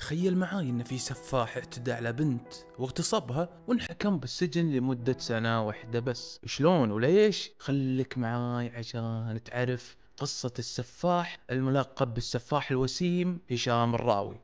تخيل معاي ان في سفاح اعتدى على بنت واغتصبها وانحكم بالسجن لمدة سنة واحدة بس. شلون وليش؟ خليك معاي عشان تعرف قصة السفاح الملقب بالسفاح الوسيم هشام الراوي.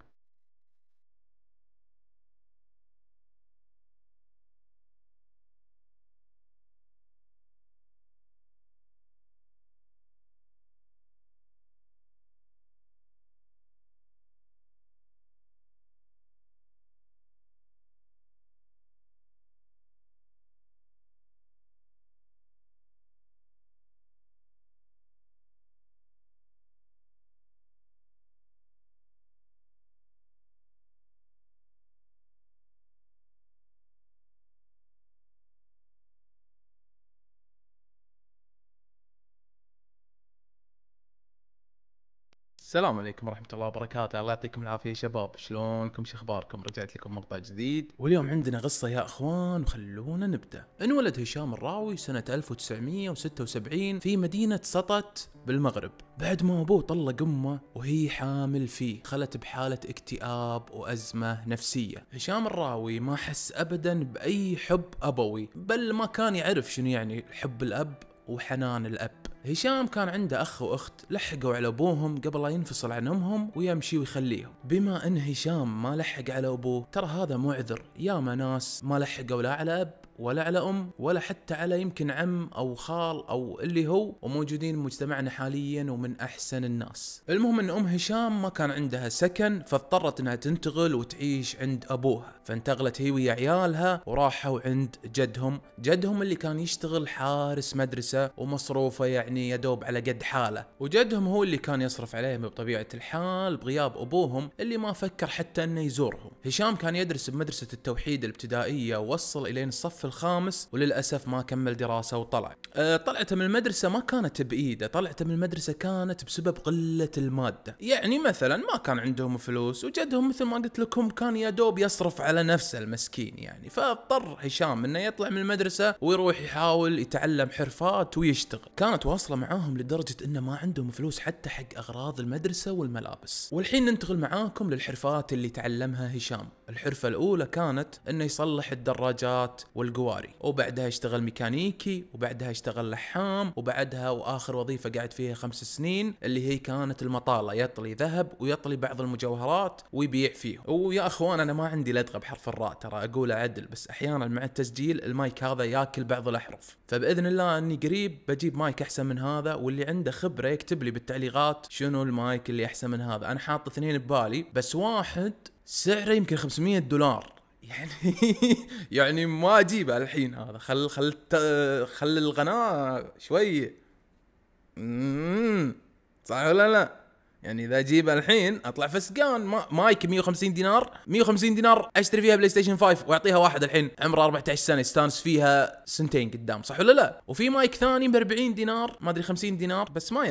السلام عليكم ورحمة الله وبركاته، الله يعطيكم العافية يا شباب، شلونكم؟ شو اخباركم؟ رجعت لكم مقطع جديد، واليوم عندنا قصة يا اخوان، وخلونا نبدأ. انولد هشام الراوي سنة 1976 في مدينة سطت بالمغرب، بعد ما ابوه طلق امه وهي حامل فيه، خلت بحالة اكتئاب وازمة نفسية. هشام الراوي ما حس ابدا باي حب ابوي، بل ما كان يعرف شنو يعني حب الاب وحنان الاب. هشام كان عنده اخ واخت لحقوا على ابوهم قبل لا ينفصل عن امهم ويمشي ويخليهم. بما ان هشام ما لحق على ابوه، ترى هذا مو عذر، ياما ناس ما لحقوا لا على اب ولا على ام ولا حتى على يمكن عم او خال او اللي هو، وموجودين بمجتمعنا حاليا ومن احسن الناس. المهم ان ام هشام ما كان عندها سكن، فاضطرت انها تنتقل وتعيش عند ابوها، فانتقلت هي ويا عيالها وراحوا عند جدهم اللي كان يشتغل حارس مدرسة ومصروفه يعني يدوب على قد حاله، وجدهم هو اللي كان يصرف عليهم بطبيعة الحال بغياب ابوهم اللي ما فكر حتى انه يزورهم. هشام كان يدرس بمدرسة التوحيد الابتدائية ووصل الين الصف الخامس، وللأسف ما كمل دراسة وطلع. طلعته من المدرسة ما كانت بإيده، طلعته من المدرسة كانت بسبب قلة المادة. يعني مثلا ما كان عندهم فلوس، وجدهم مثل ما قلت لكم كان يدوب يصرف على نفسه المسكين يعني، فاضطر هشام انه يطلع من المدرسة ويروح يحاول يتعلم حرفات ويشتغل. كانت واصلة معاهم لدرجة انه ما عندهم فلوس حتى حق اغراض المدرسة والملابس. والحين ننتقل معاكم للحرفات اللي تعلمها هشام. الحرفة الاولى كانت انه يصلح الدراجات والقواري، وبعدها يشتغل ميكانيكي، وبعدها يشتغل لحام، وبعدها واخر وظيفة قعد فيها 5 سنين اللي هي كانت المطالة، يطلي ذهب ويطلي بعض المجوهرات ويبيع فيهم. ويا اخوان انا ما عندي لدغة بحرف الراء، ترى اقوله عدل، بس احيانا مع التسجيل المايك هذا ياكل بعض الاحرف، فباذن الله اني قريب بجيب مايك احسن من هذا، واللي عنده خبرة يكتب لي بالتعليقات شنو المايك اللي احسن من هذا. انا حاط 2 ببالي، بس واحد سعره يمكن $500 يعني يعني ما اجيبه الحين هذا، خل القناة شوي. صح ولا لا؟ يعني اذا اجيبه الحين اطلع فسقان. مايك 150 دينار، 150 دينار اشتري فيها بلاي ستيشن 5 واعطيها واحد الحين عمره 14 سنه يستانس فيها سنتين قدام، صح ولا لا؟ وفي مايك ثاني ب 40 دينار، ما ادري 50 دينار، بس ما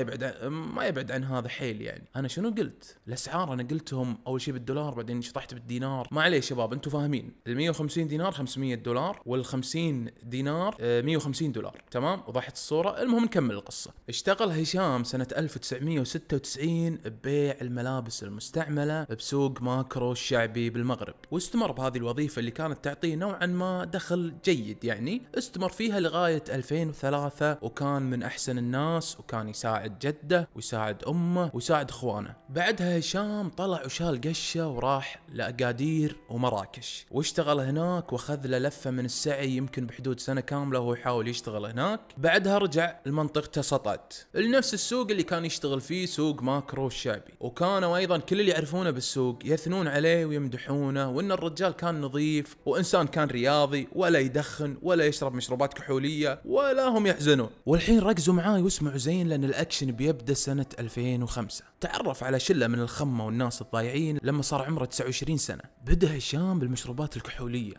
يبعد عن هذا حيل يعني. انا شنو قلت؟ الاسعار انا قلتهم اول شيء بالدولار، بعدين شطحت بالدينار. ما عليه شباب، انتم فاهمين. ال 150 دينار $500، وال 50 دينار $150، تمام؟ وضحت الصوره. المهم نكمل القصه. اشتغل هشام سنه 1996 ببيع الملابس المستعملة بسوق ماكرو الشعبي بالمغرب، واستمر بهذه الوظيفة اللي كانت تعطيه نوعا ما دخل جيد يعني. استمر فيها لغاية 2003، وكان من أحسن الناس، وكان يساعد جده ويساعد أمه ويساعد إخوانه. بعدها هشام طلع وشال قشة وراح لأكادير ومراكش، واشتغل هناك وأخذ له لفة من السعي يمكن بحدود سنة كاملة وهو يحاول يشتغل هناك. بعدها رجع لمنطقته سطت، لنفس السوق اللي كان يشتغل فيه، سوق ماكرو الشعبي. وكانوا ايضا كل اللي يعرفونه بالسوق يثنون عليه ويمدحونه، وان الرجال كان نظيف وانسان كان رياضي، ولا يدخن ولا يشرب مشروبات كحوليه ولا هم يحزنون. والحين ركزوا معاي واسمعوا زين، لان الاكشن بيبدا سنه 2005. تعرف على شله من الخمه والناس الضايعين لما صار عمره 29 سنه. بدا هشام بالمشروبات الكحوليه،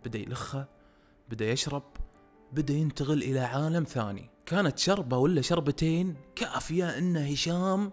بدا يلخها، بدا يشرب، بدا ينتقل الى عالم ثاني. كانت شربه ولا شربتين كافيه ان هشام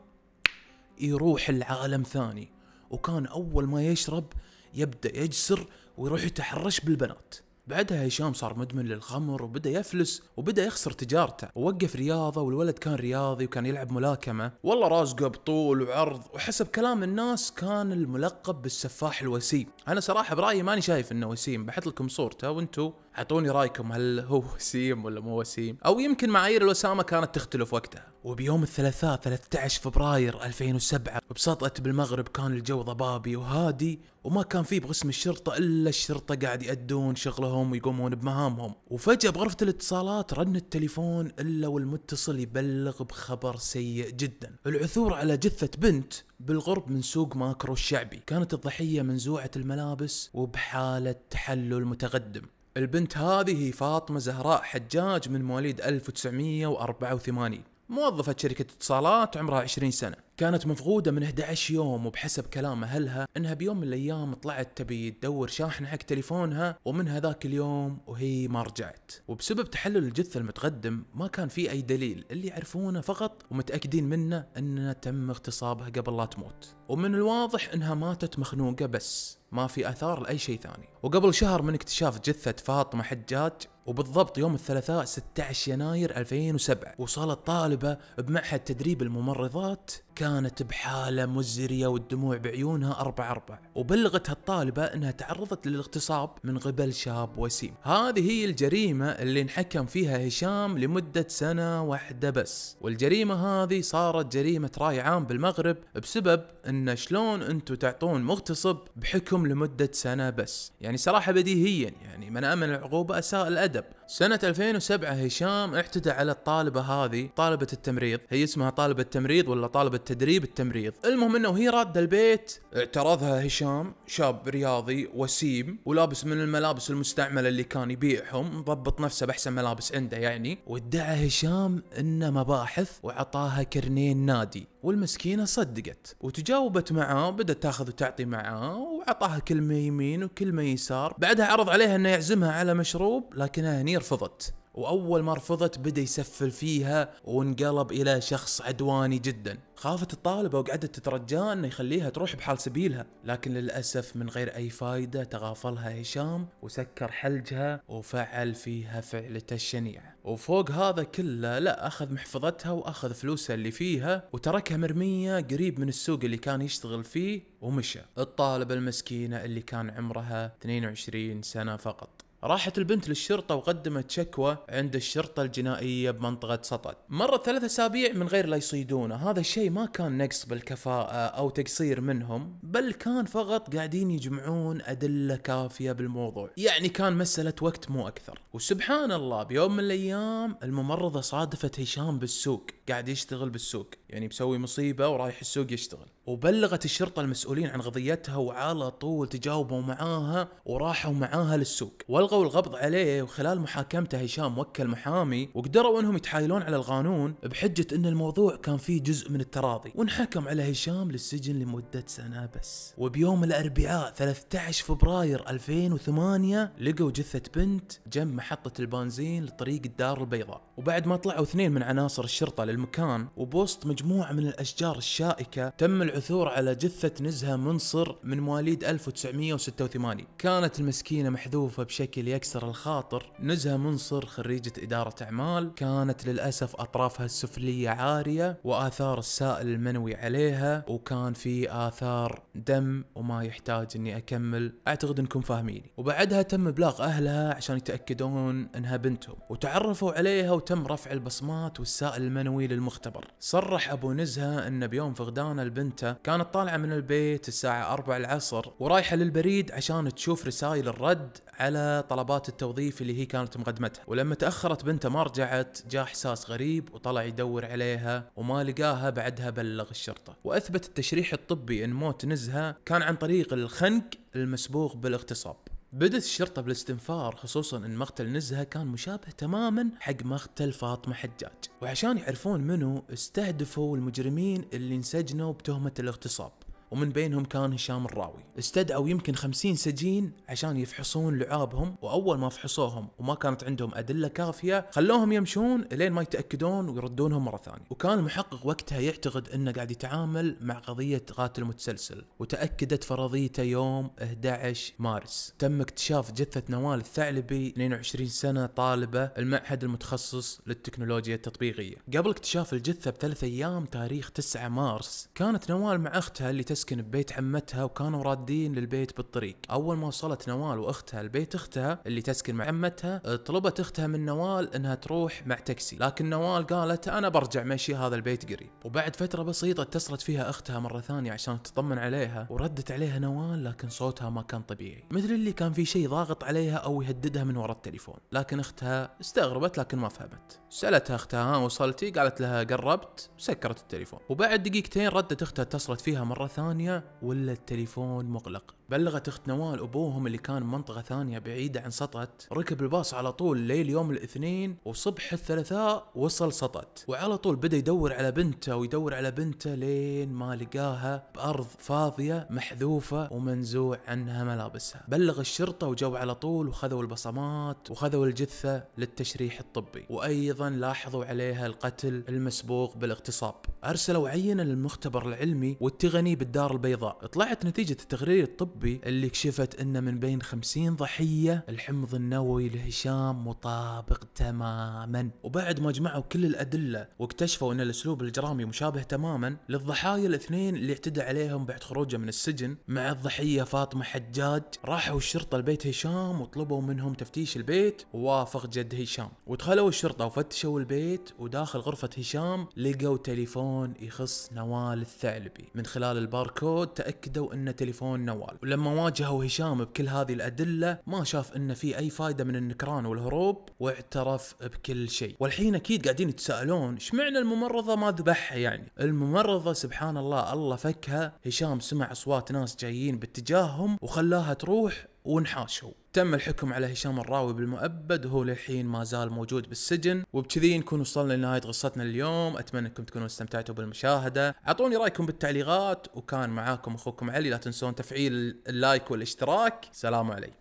يروح العالم ثاني. وكان أول ما يشرب يبدأ يجسر ويروح يتحرش بالبنات. بعدها هشام صار مدمن للخمر وبدأ يفلس وبدأ يخسر تجارته ووقف رياضة، والولد كان رياضي وكان يلعب ملاكمة، والله رازقه بطول وعرض، وحسب كلام الناس كان الملقب بالسفاح الوسيم. أنا صراحة برأيي ماني شايف إنه وسيم، بحط لكم صورته وانتو اعطوني رايكم هل هو وسيم ولا مو وسيم، او يمكن معايير الوسامة كانت تختلف وقتها. وبيوم الثلاثاء 13 فبراير 2007 بسطت بالمغرب كان الجو ضبابي وهادي، وما كان فيه بقسم الشرطة إلا الشرطة قاعد يأدون شغلهم ويقومون بمهامهم. وفجأة بغرفة الاتصالات رن التليفون إلا والمتصل يبلغ بخبر سيء جدا: العثور على جثة بنت بالقرب من سوق ماكرو الشعبي. كانت الضحية منزوعة الملابس وبحالة تحلل متقدم. البنت هذه هي فاطمة زهراء حجاج من مواليد 1984، موظفة شركة اتصالات، عمرها 20 سنة. كانت مفقودة من 11 يوم، وبحسب كلام أهلها أنها بيوم من الأيام طلعت تبي تدور شاحن حق تليفونها، ومن هذاك اليوم وهي ما رجعت. وبسبب تحلل الجثة المتقدم ما كان في أي دليل، اللي يعرفونه فقط ومتأكدين منه أنها تم اغتصابها قبل لا تموت، ومن الواضح أنها ماتت مخنوقة بس، ما في آثار لأي شيء ثاني. وقبل شهر من اكتشاف جثة فاطمة حجاج، وبالضبط يوم الثلاثاء 16 يناير 2007، وصلت طالبة بمعهد تدريب الممرضات كانت بحالة مزرية والدموع بعيونها 4-4، وبلغت هالطالبة انها تعرضت للاغتصاب من قبل شاب وسيم. هذه هي الجريمة اللي انحكم فيها هشام لمدة 1 سنة بس، والجريمة هذه صارت جريمة رأي عام بالمغرب بسبب ان شلون انتو تعطون مغتصب بحكم لمدة 1 سنة بس. يعني صراحة بديهيا يعني من امن العقوبة اساء الادب. سنة 2007 هشام اعتدى على الطالبة هذه، طالبة التمريض، هي اسمها طالبة تمريض ولا طالبة تدريب التمريض. المهم انه هي رادة البيت اعترضها هشام، شاب رياضي وسيم ولابس من الملابس المستعملة اللي كان يبيعهم، مضبط نفسه باحسن ملابس عنده يعني. وادعى هشام انه مباحث وعطاها كرنين نادي، والمسكينة صدقت وتجاوبت معاه، بدأت تاخذ وتعطي معاه، وعطاها كلمة يمين وكلمة يسار. بعدها عرض عليها انه يعزمها على مشروب، لكنها هني رفضت، وأول ما رفضت بدأ يسفل فيها وانقلب إلى شخص عدواني جدا. خافت الطالبة وقعدت تترجاه انه يخليها تروح بحال سبيلها، لكن للأسف من غير أي فايدة تغافلها هشام وسكر حلجها وفعل فيها فعلته الشنيعة. وفوق هذا كله لا، أخذ محفظتها وأخذ فلوسها اللي فيها وتركها مرمية قريب من السوق اللي كان يشتغل فيه ومشى. الطالبة المسكينة اللي كان عمرها 22 سنة فقط. راحت البنت للشرطة وقدمت شكوى عند الشرطة الجنائية بمنطقة سطل. مرت 3 أسابيع من غير لا يصيدونه. هذا الشيء ما كان نقص بالكفاءة أو تقصير منهم، بل كان فقط قاعدين يجمعون أدلة كافية بالموضوع، يعني كان مسألة وقت مو أكثر. وسبحان الله بيوم من الأيام الممرضة صادفت هشام بالسوق، قاعد يشتغل بالسوق، يعني بسوي مصيبة ورايح السوق يشتغل، وبلغت الشرطة المسؤولين عن قضيتها، وعلى طول تجاوبوا معاها وراحوا معاها للسوق والغوا القبض عليه. وخلال محاكمته هشام وكل محامي وقدروا انهم يتحايلون على القانون بحجة ان الموضوع كان فيه جزء من التراضي، وانحكم على هشام للسجن لمدة 1 سنة بس. وبيوم الاربعاء 13 فبراير 2008 لقوا جثة بنت جنب محطة البنزين لطريق الدار البيضاء. وبعد ما طلعوا 2 من عناصر الشرطة للمكان وبوسط مجموعة من الاشجار الشائكة تم العثور على جثة نزهة منصر من مواليد 1986. كانت المسكينة محذوفة بشكل يكسر الخاطر. نزهة منصر خريجة إدارة أعمال، كانت للأسف أطرافها السفلية عارية وآثار السائل المنوي عليها، وكان في آثار دم، وما يحتاج إني أكمل، أعتقد إنكم فاهميني. وبعدها تم إبلاغ أهلها عشان يتأكدون إنها بنتهم، وتعرفوا عليها وتم رفع البصمات والسائل المنوي للمختبر. صرح أبو نزهة إن بيوم فقدان البنت كانت طالعة من البيت الساعة 4 العصر ورايحة للبريد عشان تشوف رسائل الرد على طلبات التوظيف اللي هي كانت مقدمتها. ولما تأخرت بنته ما رجعت، جاء إحساس غريب وطلع يدور عليها وما لقاها. بعدها بلغ الشرطة، وأثبت التشريح الطبي أن موت نزهة كان عن طريق الخنق المسبوق بالاغتصاب. بدت الشرطة بالاستنفار، خصوصا ان مقتل نزهة كان مشابه تماما حق مقتل فاطمة حجاج، وعشان يعرفون منه استهدفوا المجرمين اللي انسجنوا بتهمة الاغتصاب. ومن بينهم كان هشام الراوي. استدعوا يمكن 50 سجين عشان يفحصون لعابهم، واول ما فحصوهم وما كانت عندهم ادله كافيه خلوهم يمشون لين ما يتاكدون ويردونهم مره ثانيه. وكان المحقق وقتها يعتقد انه قاعد يتعامل مع قضيه قاتل متسلسل، وتاكدت فرضيته يوم 11 مارس. تم اكتشاف جثه نوال الثعلبي 22 سنه، طالبه المعهد المتخصص للتكنولوجيا التطبيقيه. قبل اكتشاف الجثه ب3 ايام تاريخ 9 مارس كانت نوال مع اختها اللي تسكن ببيت عمتها، وكانوا رادين للبيت بالطريق. اول ما وصلت نوال واختها لبيت اختها اللي تسكن مع عمتها، طلبت اختها من نوال انها تروح مع تاكسي، لكن نوال قالت انا برجع مشي، هذا البيت قريب. وبعد فتره بسيطه اتصلت فيها اختها مره ثانيه عشان تطمن عليها، وردت عليها نوال لكن صوتها ما كان طبيعي، مثل اللي كان في شيء ضاغط عليها او يهددها من وراء التليفون. لكن اختها استغربت لكن ما فهمت. سالتها اختها ها وصلتي؟ قالت لها قربت، سكرت التليفون. وبعد دقيقتين ردت اختها اتصلت فيها مره ثانيه ولا التليفون مغلق. بلغت اخت نوال ابوهم اللي كان بمنطقه ثانيه بعيده عن سطت، ركب الباص على طول ليل يوم الاثنين، وصبح الثلاثاء وصل سطت، وعلى طول بدا يدور على بنته ويدور على بنته لين ما لقاها بارض فاضيه محذوفه ومنزوع عنها ملابسها. بلغ الشرطه وجو على طول وخذوا البصمات وخذوا الجثه للتشريح الطبي، وايضا لاحظوا عليها القتل المسبوق بالاغتصاب. ارسلوا عينه للمختبر العلمي والتقني بالدار البيضاء. طلعت نتيجه التقرير الطبي اللي كشفت ان من بين 50 ضحيه الحمض النووي لهشام مطابق تماما. وبعد ما جمعوا كل الادله واكتشفوا ان الاسلوب الجرامي مشابه تماما للضحايا الاثنين اللي اعتدى عليهم بعد خروجه من السجن مع الضحيه فاطمه حجاج، راحوا الشرطه لبيت هشام وطلبوا منهم تفتيش البيت، ووافق جد هشام. ودخلوا الشرطه وفتشوا البيت، وداخل غرفه هشام لقوا تليفون يخص نوال الثعلبي. من خلال الباركود تاكدوا انه تليفون نوال. ولما واجهوا هشام بكل هذه الأدلة ما شاف إن في أي فايدة من النكران والهروب، واعترف بكل شيء. والحين أكيد قاعدين يتساءلون إيش معنى الممرضة ما ذبحها؟ يعني الممرضة سبحان الله فكها. هشام سمع أصوات ناس جايين باتجاههم وخلاها تروح ونحاشوا. تم الحكم على هشام الراوي بالمؤبد، وهو للحين ما زال موجود بالسجن. وبكذي نكون وصلنا لنهاية قصتنا اليوم. أتمنى أنكم تكونوا استمتعتوا بالمشاهدة. أعطوني رأيكم بالتعليقات، وكان معاكم أخوكم علي. لا تنسون تفعيل اللايك والاشتراك. سلام عليكم.